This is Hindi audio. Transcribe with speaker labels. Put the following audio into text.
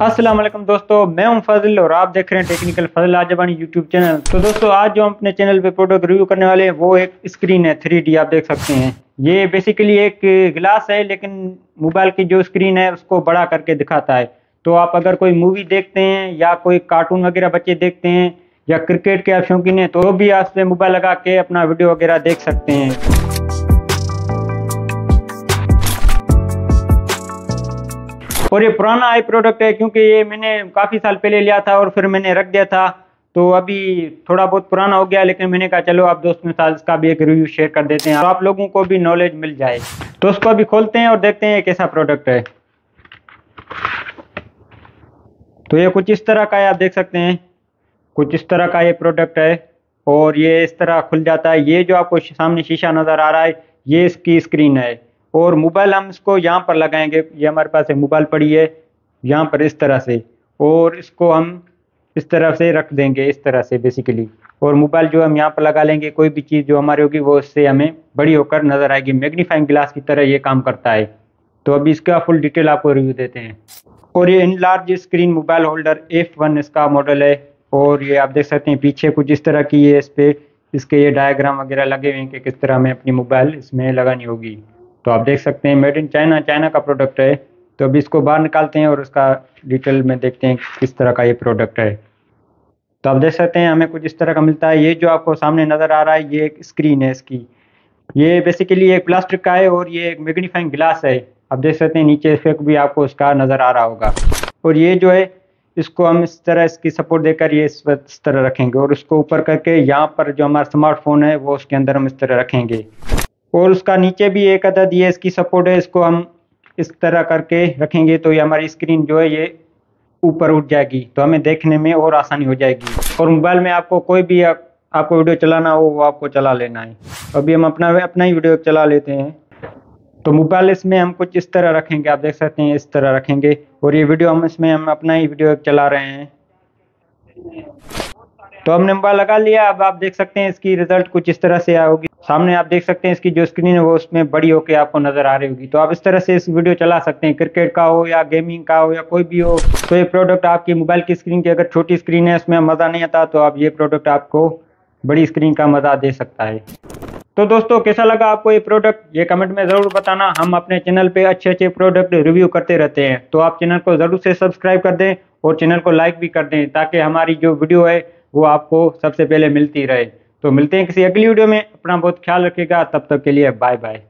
Speaker 1: अस्सलाम वालेकुम दोस्तों, मैं हूं फजल और आप देख रहे हैं टेक्निकल फजल आजबानी यूट्यूब चैनल। तो दोस्तों आज जो हम अपने चैनल पे प्रोडक्ट रिव्यू करने वाले हैं वो एक स्क्रीन है 3D, आप देख सकते हैं। ये बेसिकली एक ग्लास है, लेकिन मोबाइल की जो स्क्रीन है उसको बड़ा करके दिखाता है। तो आप अगर कोई मूवी देखते हैं या कोई कार्टून वगैरह बच्चे देखते हैं या क्रिकेट के आप शौकीन हैं तो भी आप इसमें मोबाइल लगा के अपना वीडियो वगैरह देख सकते हैं। और ये पुराना आई प्रोडक्ट है क्योंकि ये मैंने काफ़ी साल पहले लिया था और फिर मैंने रख दिया था, तो अभी थोड़ा बहुत पुराना हो गया। लेकिन मैंने कहा चलो आप दोस्तों के साथ इसका भी एक रिव्यू शेयर कर देते हैं तो आप लोगों को भी नॉलेज मिल जाए। तो उसको अभी खोलते हैं और देखते हैं कैसा प्रोडक्ट है। तो ये कुछ इस तरह का है, आप देख सकते हैं कुछ इस तरह का ये प्रोडक्ट है और ये इस तरह खुल जाता है। ये जो आपको सामने शीशा नज़र आ रहा है ये इसकी स्क्रीन है और मोबाइल हम इसको यहाँ पर लगाएंगे। ये हमारे पास एक मोबाइल पड़ी है यहाँ पर इस तरह से, और इसको हम इस तरह से रख देंगे इस तरह से बेसिकली। और मोबाइल जो हम यहाँ पर लगा लेंगे, कोई भी चीज़ जो हमारी होगी वो इससे हमें बड़ी होकर नज़र आएगी। मैग्नीफाइंग ग्लास की तरह ये काम करता है। तो अभी इसका फुल डिटेल आपको रिव्यू देते हैं। और ये enlarge screen mobile holder F1 इसका मॉडल है। और ये आप देख सकते हैं पीछे कुछ इस तरह की ये इस पे इसके ये डायग्राम वगैरह लगे हुए हैं कि किस तरह हमें अपनी मोबाइल इसमें लगानी होगी। तो आप देख सकते हैं मेड इन चाइना, चाइना का प्रोडक्ट है। तो अभी इसको बाहर निकालते हैं और उसका डिटेल में देखते हैं किस तरह का ये प्रोडक्ट है। तो आप देख सकते हैं हमें कुछ इस तरह का मिलता है। ये जो आपको सामने नज़र आ रहा है ये एक स्क्रीन है इसकी। ये बेसिकली एक प्लास्टिक का है और ये एक मैग्नीफाइंग ग्लास है। आप देख सकते हैं नीचे इफेक्ट भी आपको उसका नज़र आ रहा होगा। और ये जो है इसको हम इस तरह इसकी सपोर्ट देकर ये इस तरह रखेंगे और उसको ऊपर करके यहाँ पर जो हमारा स्मार्टफोन है वो उसके अंदर हम इस तरह रखेंगे। और उसका नीचे भी एक अदद ये इसकी सपोर्ट है, इसको हम इस तरह करके रखेंगे तो ये हमारी स्क्रीन जो है ये ऊपर उठ जाएगी, तो हमें देखने में और आसानी हो जाएगी। और मोबाइल में आपको कोई भी आपको वीडियो चलाना हो वो आपको चला लेना है। अभी हम अपना ही वीडियो चला लेते हैं। तो मोबाइल इसमें हम कुछ इस तरह रखेंगे, आप देख सकते हैं इस तरह रखेंगे। और ये वीडियो हम अपना ही वीडियो चला रहे हैं। तो हमने मोबाइल लगा लिया। अब आप देख सकते हैं इसकी रिजल्ट कुछ इस तरह से होगी। सामने आप देख सकते हैं इसकी जो स्क्रीन है वो उसमें बड़ी होकर आपको नजर आ रही होगी। तो आप इस तरह से इस वीडियो चला सकते हैं, क्रिकेट का हो या गेमिंग का हो या कोई भी हो। तो ये प्रोडक्ट आपकी मोबाइल की स्क्रीन की अगर छोटी स्क्रीन है उसमें मज़ा नहीं आता, तो आप ये प्रोडक्ट आपको बड़ी स्क्रीन का मज़ा दे सकता है। तो दोस्तों कैसा लगा आपको ये प्रोडक्ट, ये कमेंट में ज़रूर बताना। हम अपने चैनल पे अच्छे प्रोडक्ट रिव्यू करते रहते हैं, तो आप चैनल को ज़रूर से सब्सक्राइब कर दें और चैनल को लाइक भी कर दें ताकि हमारी जो वीडियो है वो आपको सबसे पहले मिलती रहे। तो मिलते हैं किसी अगली वीडियो में। अपना बहुत ख्याल रखिएगा, तब तक के लिए बाय बाय।